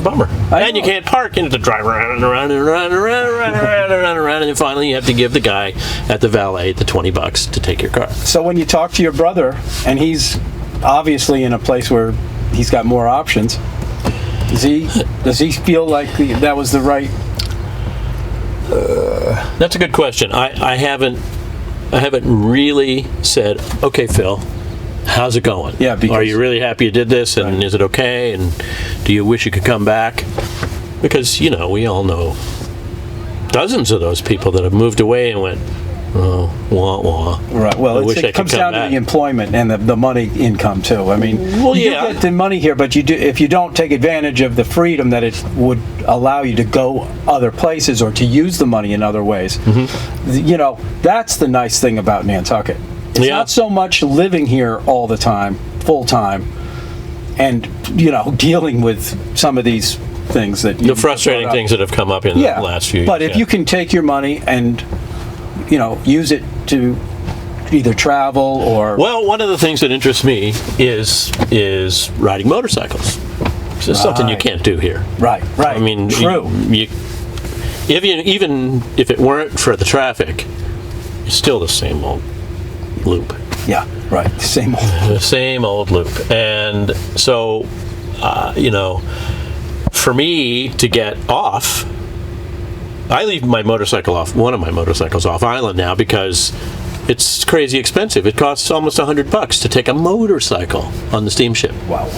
a bummer. And you can't park. You have to drive around and around and around and around and around and around and around, and finally you have to give the guy at the valet the $20 to take your car. So when you talk to your brother, and he's obviously in a place where he's got more options, does he feel like that was the right? That's a good question. I haven't really said, okay, Phil, how's it going? Yeah, because, are you really happy you did this, and right. Is it okay, and do you wish you could come back? Because, we all know dozens of those people that have moved away and went, oh, wah, wah. Right. Well, it comes down to the employment and the money income, too. I mean, you get the money here, but if you don't take advantage of the freedom that it would allow you to go other places or to use the money in other ways, that's the nice thing about Nantucket. It's not so much living here all the time, full time, and dealing with some of these things that the frustrating things that have come up in the last few years. But if you can take your money and use it to either travel or... Well, one of the things that interests me is riding motorcycles. This is something you can't do here. Right. I mean, true. Even if it weren't for the traffic, it's still the same old loop. Yeah, right. Same old. The same old loop. And so, for me to get off, I leave one of my motorcycles off island now because it's crazy expensive. It costs almost $100 to take a motorcycle on the steamship. Wow.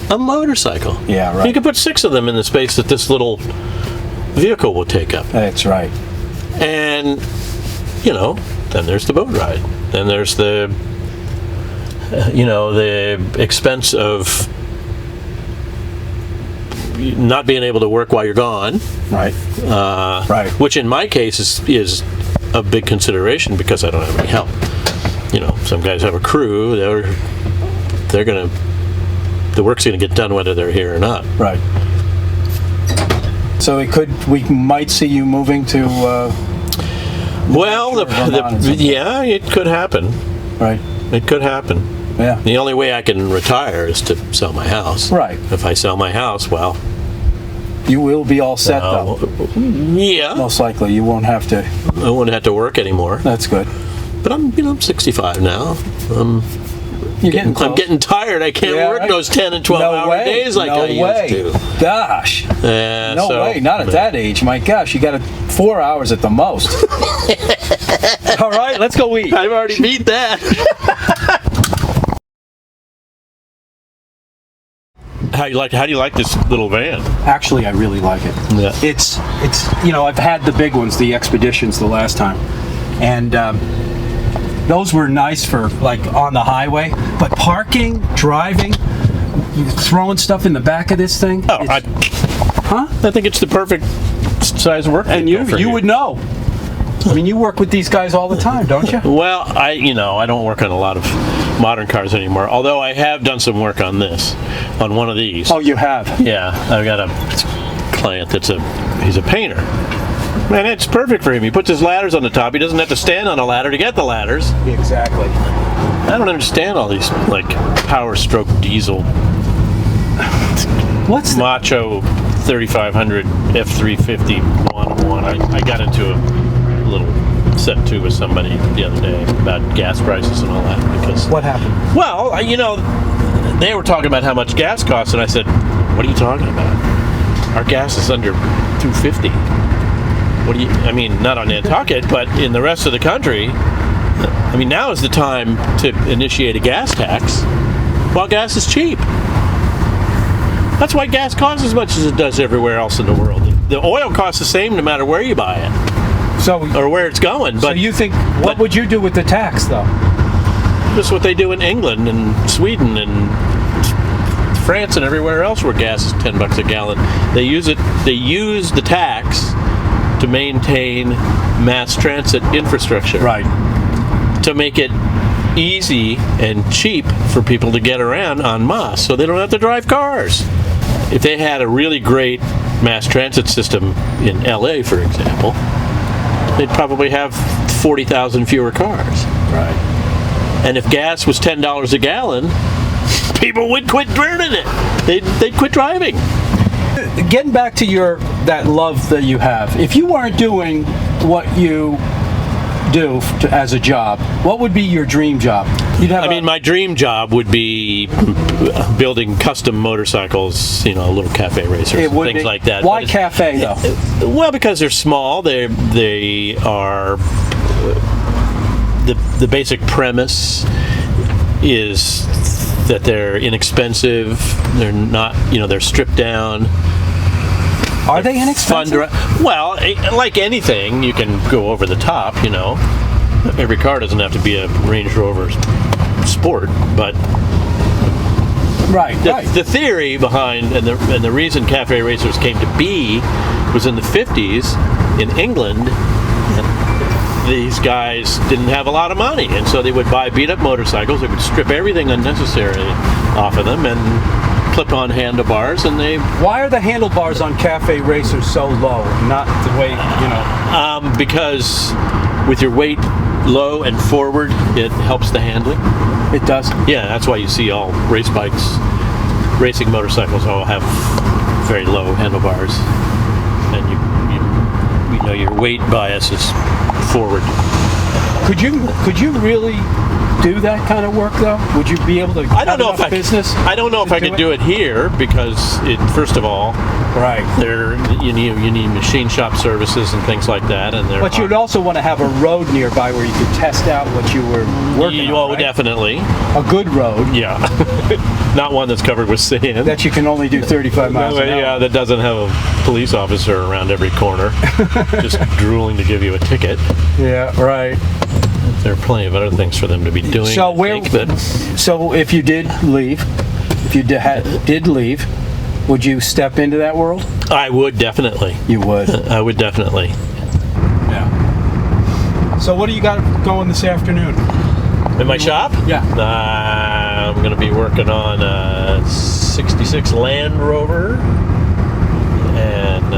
A motorcycle. Yeah, right. You can put 6 of them in the space that this little vehicle will take up. That's right. And, then there's the boat ride. Then there's the expense of not being able to work while you're gone. Right. Right. Which in my case is a big consideration because I don't have any help. Some guys have a crew. They're gonna. The work's gonna get done whether they're here or not. Right. So we might see you moving to. It could happen. Right. It could happen. Yeah. The only way I can retire is to sell my house. Right. If I sell my house, well, you will be all set though. Yeah. Most likely, you won't have to. I won't have to work anymore. That's good. But I'm 65 now. I'm getting tired. I can't work those 10 and 12-hour days like I used to. Gosh. No way. Not at that age. My gosh, you got 4 hours at the most. All right, let's go eat. I've already beat that. How do you like this little van? Actually, I really like it. Yeah. It's I've had the big ones, the Expeditions, the last time, and those were nice for like on the highway. But parking, driving, throwing stuff in the back of this thing. Oh, I think it's the perfect size work. And you would know. I mean, you work with these guys all the time, don't you? Well, I don't work on a lot of modern cars anymore. Although I have done some work on on one of these. Oh, you have? Yeah, I've got a client he's a painter. Man, it's perfect for him. He puts his ladders on the top. He doesn't have to stand on a ladder to get the ladders. Exactly. I don't understand all these like Power Stroke diesel. What's Macho 3500 F350 101. I got into a little set to with somebody the other day about gas prices and all that because what happened? Well, they were talking about how much gas costs, and I said, "What are you talking about? Our gas is under $2.50. What do you? I mean, not on Nantucket, but in the rest of the country. I mean, now is the time to initiate a gas tax while gas is cheap. That's why gas costs as much as it does everywhere else in the world. The oil costs the same no matter where you buy it." Or where it's going. But so you think, what would you do with the tax, though? Just what they do in England and Sweden and France and everywhere else where gas is $10 a gallon. They use the tax to maintain mass transit infrastructure. Right. To make it easy and cheap for people to get around en masse so they don't have to drive cars. If they had a really great mass transit system in LA, for example, they'd probably have 40,000 fewer cars. Right. And if gas was $10 a gallon, people would quit burning it. They'd quit driving. Getting back to that love that you have, if you weren't doing what you do as a job, what would be your dream job? My dream job would be building custom motorcycles, little cafe racers, things like that. Why cafe though? Well, because they're small. They are the basic premise is that they're inexpensive. They're not, they're stripped down. Are they inexpensive? Well, like anything, you can go over the top, Every car doesn't have to be a Range Rover Sport, but the theory behind and the reason cafe racers came to be was in the 50s in England. These guys didn't have a lot of money, and so they would buy beat-up motorcycles. They would strip everything unnecessary off of them and clip on handlebars, and Why are the handlebars on cafe racers so low? Not the way, because with your weight low and forward, it helps the handling. It does? Yeah, that's why you see all racing motorcycles all have very low handlebars, and your weight bias is forward. Could you really do that kind of work though? Would you be able to? I don't know if I could do it here because first of all, you need machine shop services and things like that, but you'd also want to have a road nearby where you could test out what you were working on. Right? Definitely a good road. Yeah, not one that's covered with sand. That you can only do 35 miles an hour. Yeah, that doesn't have a police officer around every corner, just drooling to give you a ticket. Yeah, right. There are plenty of other things for them to be doing. So so if you did leave, would you step into that world? I would definitely. You would. I would definitely. Yeah. So what do you got going this afternoon? In my shop? Yeah. I'm going to be working on a '66 Land Rover, and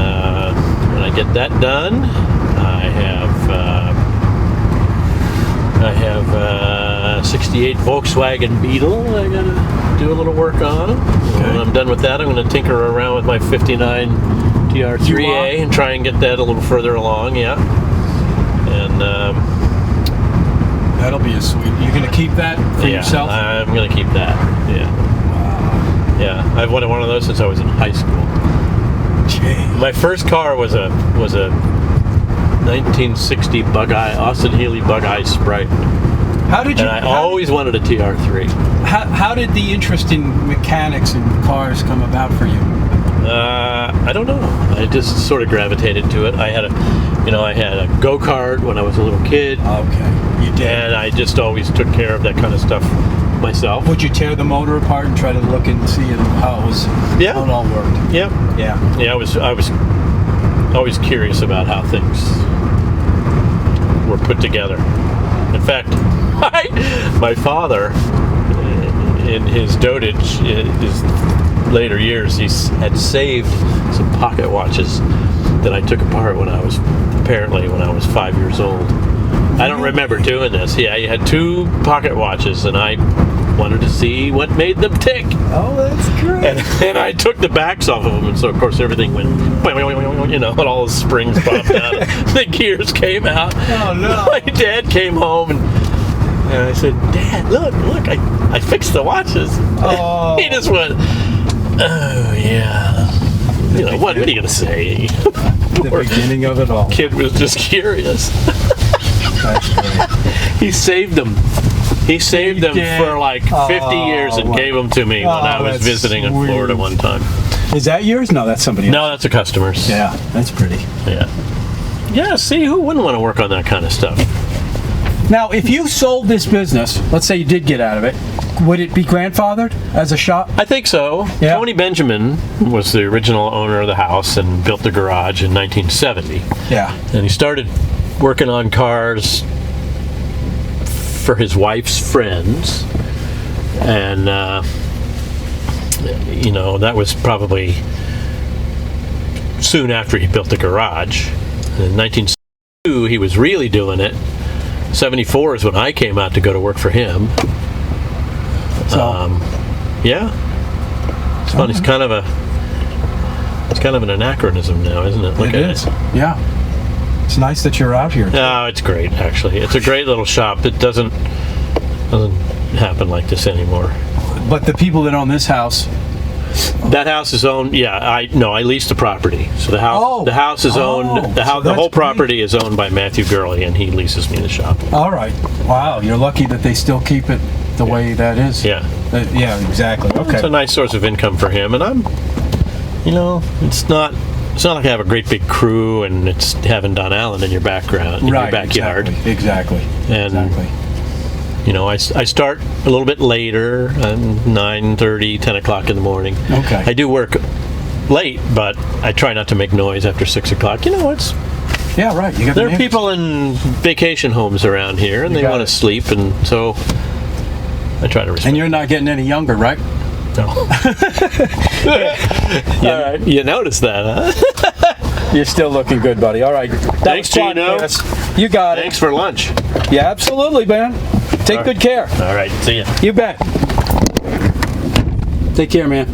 when I get that done, I have a '68 Volkswagen Beetle I gotta do a little work on. Okay. When I'm done with that, I'm gonna tinker around with my '59 TR3A and try and get that a little further along. Yeah. And that'll be a sweet. You're gonna keep that for yourself? I'm gonna keep that. Yeah. Wow. Yeah. I've wanted one of those since I was in high school. Jeez. My first car was a 1960 Austin Healey Bug-Eye Sprite. I always wanted a TR3. How did the interest in mechanics and cars come about for you? I don't know. I just sort of gravitated to it. I had a go-kart when I was a little kid. Okay, you did. And I just always took care of that kind of stuff myself. Would you tear the motor apart and try to look and see how it all worked? Yeah. Yeah. Yeah. I was always curious about how things were put together. In fact, my father, in his dotage, his later years, he had saved some pocket watches that I took apart when I was 5 years old. I don't remember doing this. Yeah, he had 2 pocket watches, and I wanted to see what made them tick. Oh, that's great. And I took the backs off of them, and so of course everything went, and all the springs popped out, and the gears came out. Oh no! My dad came home, and I said, "Dad, look, I fixed the watches." Oh. He just went, "Oh yeah." What are you gonna say? The beginning of it all. Kid was just curious. That's great. He saved them. He saved them for like 50 years and gave them to me when I was visiting in Florida one time. Is that yours? No, that's somebody else. No, that's a customer's. Yeah, that's pretty. Yeah. Yeah, see, who wouldn't want to work on that kind of stuff? Now, if you sold this business, let's say you did get out of it, would it be grandfathered as a shop? I think so. Yeah. Tony Benjamin was the original owner of the house and built the garage in 1970. Yeah. And he started working on cars for his wife's friends, and that was probably soon after he built the garage. In 1972 he was really doing it. 74 is when I came out to go to work for him. Yeah, it's fun. He's kind of It's kind of an anachronism now, isn't it? Look It at is. it. Yeah. It's nice that you're out here. No, it's great, actually. It's a great little shop. It doesn't happen like this anymore. But the people that own this house, that house is owned. Yeah, I leased the property. So the house is owned. The whole property is owned by Matthew Gurley, and he leases me the shop. all right. Wow, you're lucky that they still keep it the way that is. Yeah. Yeah, exactly. Okay. It's a nice source of income for him, and I'm, it's not like I have a great big crew and it's having Don Allen in your background, in your backyard. Exactly. And I start a little bit later, 9:30, 10 o'clock in the morning. Okay. I do work late, but I try not to make noise after 6 o'clock. Yeah, right. There are people in vacation homes around here, and they want to sleep, and so I try to respect. And you're not getting any younger, right? No. All right. You noticed that, huh? You're still looking good, buddy. All right. Thanks, Gino. You got it. Thanks for lunch. Yeah, absolutely, man. Take good care. All right. See ya. You bet. Take care, man.